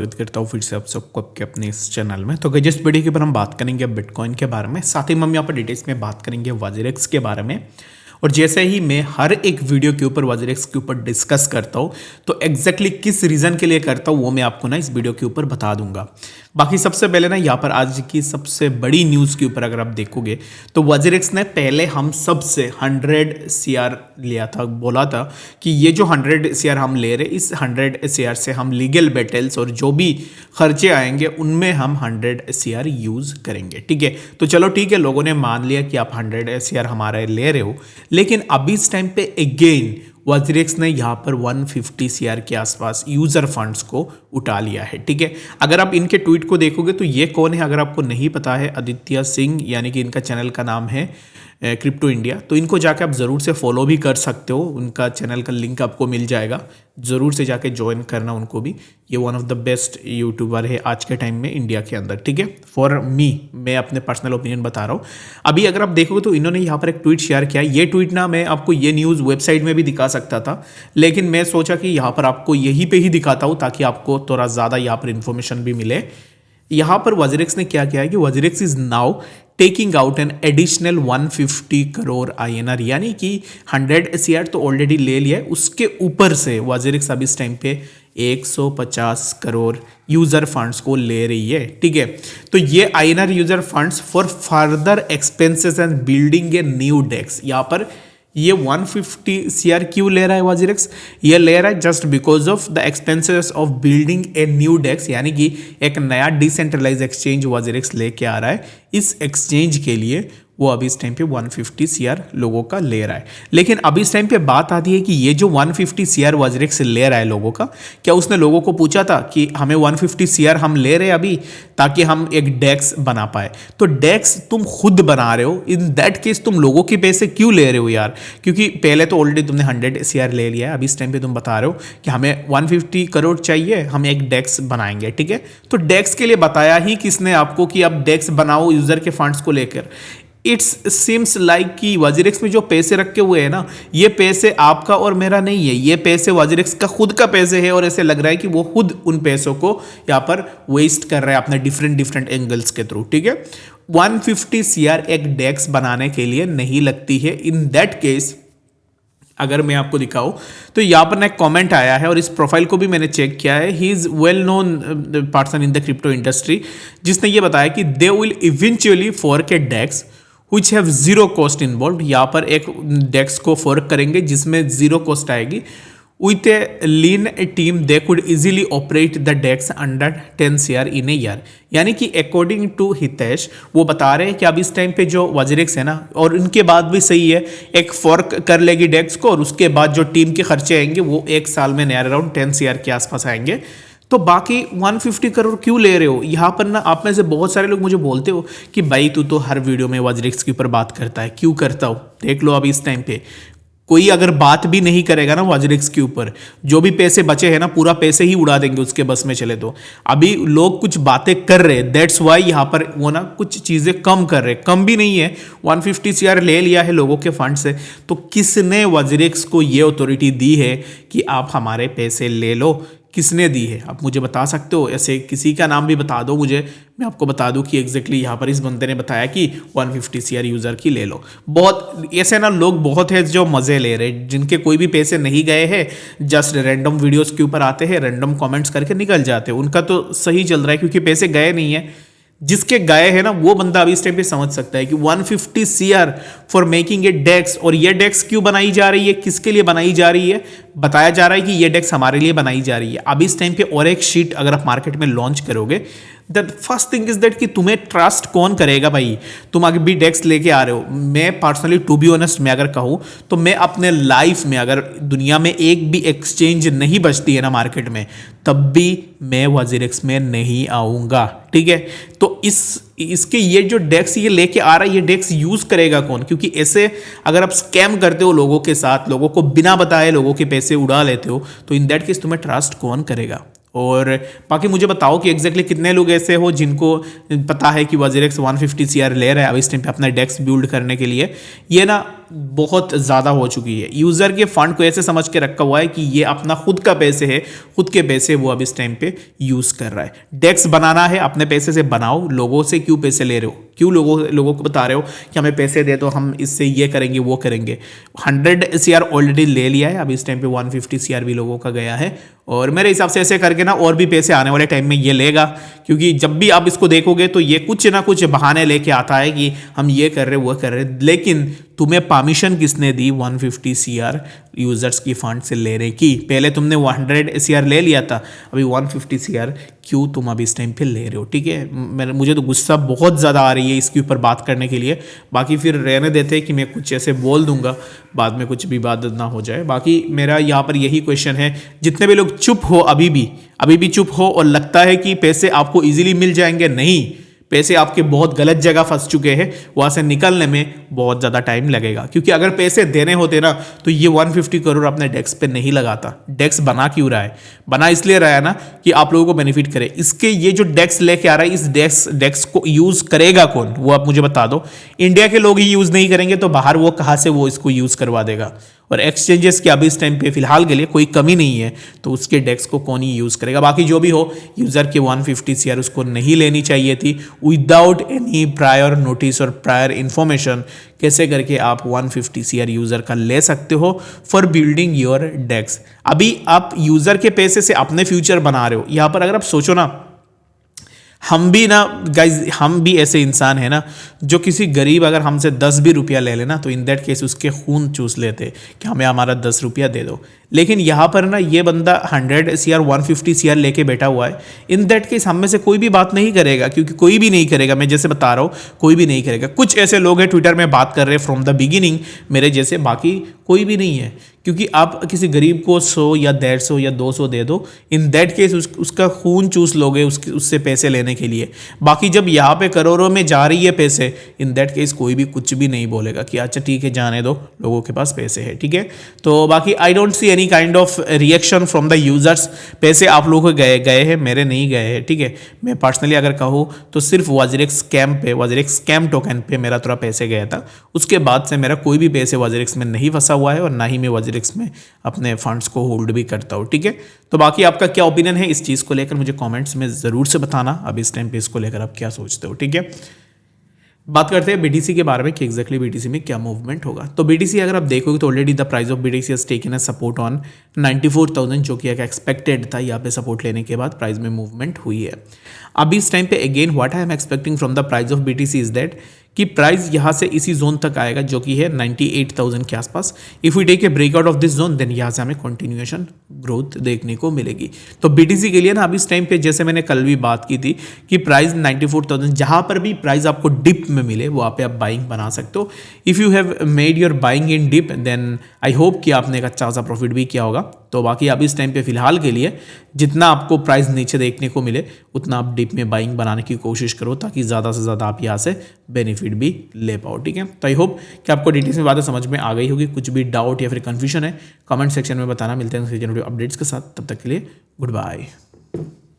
स्वागत करता हूँ फिर से आप सबको आपके अपने इस चैनल में। तो जिस वीडियो के ऊपर हम बात करेंगे बिटकॉइन के बारे में, साथ ही हम यहाँ पर डिटेल्स में बात करेंगे वाजिरेक्स के बारे में। और जैसे ही मैं हर एक वीडियो के ऊपर वाजिरेक्स के ऊपर डिस्कस करता हूँ तो एग्जैक्टली किस रीज़न के लिए करता हूँ वो मैं आपको ना इस वीडियो के ऊपर बता दूंगा। बाकी सबसे पहले ना यहाँ पर आज की सबसे बड़ी न्यूज़ के ऊपर अगर आप देखोगे तो वाजिरेक्स ने पहले हम सबसे 100 CR लिया था, बोला था कि ये जो 100 CR हम ले रहे, इस 100 CR से हम लीगल बैटल्स और जो भी खर्चे आएंगे उनमें हम 100 CR यूज़ करेंगे। ठीक है, तो चलो ठीक है, लोगों ने मान लिया कि आप 100 CR हमारे ले रहे हो, लेकिन अभी इस टाइम पे अगेन वाजिरेक्स ने यहाँ पर 150 CR के आसपास यूज़र फंड्स को उठा लिया है। ठीक है, अगर आप इनके ट्वीट को देखोगे तो ये कौन है, अगर आपको नहीं पता है, आदित्य सिंह, यानी कि इनका चैनल का नाम है क्रिप्टो इंडिया। तो इनको जाके आप ज़रूर से फॉलो भी कर सकते हो, उनका चैनल का लिंक आपको मिल जाएगा, ज़रूर से जाके ज्वाइन करना उनको भी। ये one of the best YouTuber है आज के टाइम में इंडिया के अंदर। ठीक है, फॉर मी, मैं अपने पर्सनल ओपिनियन बता रहा हूँ। अभी अगर आप देखोगे तो इन्होंने यहाँ पर एक ट्वीट शेयर किया। ये ट्वीट ना मैं आपको ये न्यूज़ वेबसाइट में भी दिखा सकता था, लेकिन मैं सोचा कि यहाँ पर आपको यहीं पे ही दिखाता हूँ ताकि आपको थोड़ा ज़्यादा यहाँ पर इन्फॉर्मेशन भी मिले। यहाँ पर वाजिरेक्स ने क्या किया है कि WazirX is now taking out an additional 150 crore INR, यानी कि 100 CR तो ऑलरेडी ले लिया है, उसके ऊपर से वाजिरेक्स अब इस टाइम पे 150 करोड़ यूज़र फंड्स को ले रही है। ठीक है, तो ये INR user funds for further expenses and building a new DEX. यहाँ पर ये 150 CR क्यों ले रहा है वाजिरेक्स? ये ले रहा है just because of the expenses of building a new DEX, यानी कि एक नया डिसेंट्रलाइज एक्सचेंज वाजिरेक्स लेके आ रहा है। इस एक्सचेंज के लिए वो अभी इस टाइम पे 150 CR लोगों का ले रहा है। लेकिन अभी इस टाइम पे बात आती है कि ये जो 150 CR वाजिरेक्स ले रहा है लोगों का, क्या उसने लोगों को पूछा था कि हमें 150 CR हम ले रहे हैं अभी ताकि हम एक डेक्स बना पाए? तो डेक्स तुम खुद बना रहे हो, इन दैट केस तुम लोगों के पैसे क्यों ले रहे हो यार? क्योंकि पहले तो ऑलरेडी तुमने 100 CR ले लिया है, अभी इस टाइम पे तुम बता रहे हो कि हमें 150 करोड़ चाहिए, हम एक डेक्स बनाएंगे। ठीक है, तो डेक्स के लिए बताया ही किसने आपको कि अब डेक्स बनाओ यूजर के फंड्स को लेकर? इट्स सिम्स लाइक कि वाजिरेक्स में जो पैसे रखे हुए हैं ना, ये पैसे आपका और मेरा नहीं है, ये पैसे वाजिरेक्स का खुद का पैसे है। और ऐसे लग रहा है कि वो खुद उन पैसों को यहाँ पर वेस्ट कर रहा है अपने डिफरेंट एंगल्स के थ्रू। ठीक है, 150 CR एक डेक्स बनाने के लिए नहीं लगती है। इन दैट केस अगर मैं आपको दिखाऊं तो यहाँ पर ना एक कमेंट आया है और इस प्रोफाइल को भी मैंने चेक किया है। He is well known person in the crypto industry, जिसने ये बताया कि they will eventually fork a DEX which have zero cost involved। यहाँ पर एक डेक्स को फोर्क करेंगे जिसमें जीरो कॉस्ट आएगी। With a lean team they could easily operate the DEX under 10 CR in a year। यानी कि अकॉर्डिंग टू हितेश वो बता रहे हैं कि अब इस टाइम पे जो वाजिरेक्स है ना, और उनके बाद भी सही है, एक फॉर्क कर लेगी डेक्स को और उसके बाद जो टीम के खर्चे आएंगे वो एक साल में नियर अराउंड 10 CR के आसपास आएंगे। तो बाकी 150 करोड़ क्यों ले रहे हो? यहाँ पर ना आप में से बहुत सारे लोग मुझे बोलते हो कि भाई तू तो हर वीडियो में वाजिरेक्स के ऊपर बात करता है, क्यों करता हो? देख लो अभी इस टाइम पे कोई अगर बात भी नहीं करेगा ना वाजिरेक्स के ऊपर, जो भी पैसे बचे हैं ना पूरा पैसे ही उड़ा देंगे उसके बस में चले। तो अभी लोग कुछ बातें कर रहे हैं, दैट्स वाई यहाँ पर वो ना कुछ चीज़ें कम कर रहे हैं। कम भी नहीं है, 150 CR ले लिया है लोगों के फंड से, तो किसने वाजिरेक्स को ये अथॉरिटी दी है कि आप हमारे पैसे ले लो? किसने दी है? आप मुझे बता सकते हो? ऐसे किसी का नाम भी बता दो मुझे, मैं आपको बता दूं कि एग्जैक्टली यहाँ पर इस बंदे ने बताया कि 150 CR यूज़र की ले लो। बहुत ऐसे ना लोग बहुत है जो मज़े ले रहे हैं, जिनके कोई भी पैसे नहीं गए हैं, जस्ट रैंडम वीडियोस के ऊपर आते हैं, रैंडम कमेंट्स करके निकल जाते हैं। उनका तो सही चल रहा है क्योंकि पैसे गए नहीं है। जिसके गए हैं ना वो बंदा अभी इस टाइम पे समझ सकता है कि 150 CR फॉर मेकिंग ए डेक्स। और ये डेक्स क्यों बनाई जा रही है, किसके लिए बनाई जा रही है? बताया जा रहा है कि ये डेक्स हमारे लिए बनाई जा रही है। अभी इस टाइम पे और एक शीट अगर आप मार्केट में लॉन्च करोगे, the first thing is that कि तुम्हें ट्रस्ट कौन करेगा भाई? तुम अगर भी डेक्स लेके आ रहे हो, मैं पर्सनली टू बी ऑनेस्ट मैं अगर कहूँ तो मैं अपने लाइफ में अगर दुनिया में एक भी एक्सचेंज नहीं बचती है ना मार्केट में, तब भी मैं वाजिरेक्स में नहीं आऊँगा। ठीक है, तो इसके ये जो डेक्स ये लेके आ रहा है, ये डेक्स यूज़ करेगा कौन? क्योंकि ऐसे अगर आप स्कैम करते हो लोगों के साथ, लोगों को बिना बताए लोगों के पैसे उड़ा लेते हो, तो इन दैट केस तुम्हें ट्रस्ट कौन करेगा? और बाकी मुझे बताओ कि एग्जैक्टली कितने लोग ऐसे हो जिनको पता है कि वाजिरेक्स 150 CR ले रहा है अब इस टाइम पे अपना डेक्स बिल्ड करने के लिए। ये ना बहुत ज़्यादा हो चुकी है। यूज़र के फंड को ऐसे समझ के रखा हुआ है कि ये अपना खुद का पैसे है, खुद के पैसे वो अब इस टाइम पे यूज़ कर रहा है। डेक्स बनाना है, अपने पैसे से बनाओ, लोगों से क्यों पैसे ले रहे हो, क्यों लोगों को बता रहे हो कि हमें पैसे दे दो, हम इससे ये करेंगे वो करेंगे। 100 CR ऑलरेडी ले लिया है, अब इस टाइम पे 150 CR भी लोगों का गया है, और मेरे हिसाब से ऐसे करके ना और भी पैसे आने वाले टाइम में ये लेगा, क्योंकि जब भी आप इसको देखोगे तो ये कुछ ना कुछ बहाने लेके आता है कि हम ये कर रहे वो कर रहे। लेकिन तुम्हें परमिशन किसने दी 150 CR यूजर्स की फंड से लेने की? पहले तुमने 100 CR ले लिया था, अभी 150 CR क्यों तुम अभी इस टाइम पे ले रहे हो? ठीक है, मुझे तो गुस्सा बहुत ज़्यादा आ रही है इसके ऊपर बात करने के लिए। बाकी फिर रहने देते हैं कि मैं कुछ ऐसे बोल दूंगा, बाद में कुछ विवाद ना हो जाए। बाकी मेरा यहाँ पर यही क्वेश्चन है, जितने भी लोग चुप हो अभी भी चुप हो और लगता है कि पैसे आपको इजीली मिल जाएंगे, नहीं, पैसे आपके बहुत गलत जगह फंस चुके हैं, वहां से निकलने में बहुत ज़्यादा टाइम लगेगा। क्योंकि अगर पैसे देने होते ना तो ये 150 करोड़ अपने डेक्स पे नहीं लगाता। डेक्स बना क्यों रहा है? बना इसलिए रहा है ना कि आप लोगों को बेनिफिट करे। इसके ये जो डेक्स लेके आ रहा है, इस डेक्स को यूज़ करेगा कौन, वो आप मुझे बता दो। इंडिया के लोग ही यूज़ नहीं करेंगे तो बाहर वो कहाँ से वो इसको यूज़ करवा देगा? और एक्सचेंजेस की अभी इस टाइम पे फिलहाल के लिए कोई कमी नहीं है, तो उसके डेक्स को कौन ही यूज़ करेगा? बाकी जो भी हो, यूज़र के 150 CR उसको नहीं लेनी चाहिए थी विदाउट एनी प्रायर नोटिस और प्रायर इन्फॉर्मेशन। कैसे करके आप 150 CR यूज़र का ले सकते हो फॉर बिल्डिंग योर डेक्स? अभी आप यूज़र के पैसे से अपने फ्यूचर बना रहे हो। यहाँ पर अगर आप सोचो ना, हम भी ना गाइज, हम भी ऐसे इंसान है ना जो किसी गरीब अगर हमसे 10 भी रुपया ले लेना तो इन दैट केस उसके खून चूस लेते कि हमें हमारा 10 रुपया दे दो। लेकिन यहाँ पर ना ये बंदा 100 CR 150 CR लेके बैठा हुआ है, इन दैट केस हम में से कोई भी बात नहीं करेगा, क्योंकि कोई भी नहीं करेगा। मैं जैसे बता रहा हूँ, कोई भी नहीं करेगा। कुछ ऐसे लोग हैं ट्विटर में बात कर रहे हैं फ्रॉम द बिगिनिंग मेरे जैसे, बाकी कोई भी नहीं है। क्योंकि आप किसी गरीब को 100 या 150 या 200 दे दो, इन दैट केस उसका खून चूस लोगे उससे पैसे लेने के लिए। बाकी जब यहाँ पे करोड़ों में जा रही है पैसे, इन दैट केस कोई भी कुछ भी नहीं बोलेगा कि अच्छा ठीक है जाने दो, लोगों के पास पैसे है, ठीक है। तो बाकी I don't see any kind of reaction from the users. पैसे आप लोगों के गए हैं, मेरे नहीं गए हैं, ठीक है। मैं पर्सनली अगर कहूँ तो सिर्फ वज्रेक्स स्कैम टोकन पे मेरा थोड़ा पैसे गया था। उसके बाद से मेरा कोई भी पैसे वज्रेक्स में नहीं फंसा हुआ है, और ना ही मैं वज्रेक्स में अपने फंड्स को होल्ड भी करता हूँ, ठीक है। तो बाकी आपका क्या ओपिनियन है इस चीज़ को लेकर, मुझे कमेंट्स में ज़रूर से बताना। अब इस टाइम पे इसको लेकर आप क्या सोचते हो, ठीक है। बात करते हैं बीटीसी के बारे में कि एग्जैक्टली बीटीसी में क्या मूवमेंट होगा। तो बीटीसी अगर आप देखोगे तो already the price of BTC has taken a support on 94,000, जो कि एक एक्सपेक्टेड था। यहाँ पे सपोर्ट लेने के बाद प्राइस में मूवमेंट हुई है। अभी इस टाइम पे again what I am expecting from the price of BTC is that कि प्राइस यहाँ से इसी जोन तक आएगा जो कि है 98,000 के आसपास। If we take a breakout of this zone then यहाँ से हमें कंटिन्यूएशन ग्रोथ देखने को मिलेगी। तो बीटीसी के लिए ना अभी इस टाइम पे जैसे मैंने कल भी बात की थी कि प्राइस 94,000, जहाँ पर भी प्राइस आपको डिप में मिले वहाँ पे आप बाइंग बना सकते हो। If you have made your buying in dip then I hope कि आपने एक अच्छा सा प्रॉफिट भी किया होगा। तो बाकी अभी इस टाइम पे फिलहाल के लिए जितना आपको प्राइस नीचे देखने को मिले उतना आप डिप में बाइंग बनाने की कोशिश करो, ताकि ज़्यादा से ज़्यादा आप यहाँ से बेनिफिट भी ले पाओ, ठीक है। तो आई होप कि आपको डिटेल्स में बातें समझ में आ गई होगी। कुछ भी डाउट या फिर कन्फ्यूजन है कमेंट सेक्शन में बताना। मिलते हैं अपडेट्स के साथ, तब तक के लिए गुड बाय।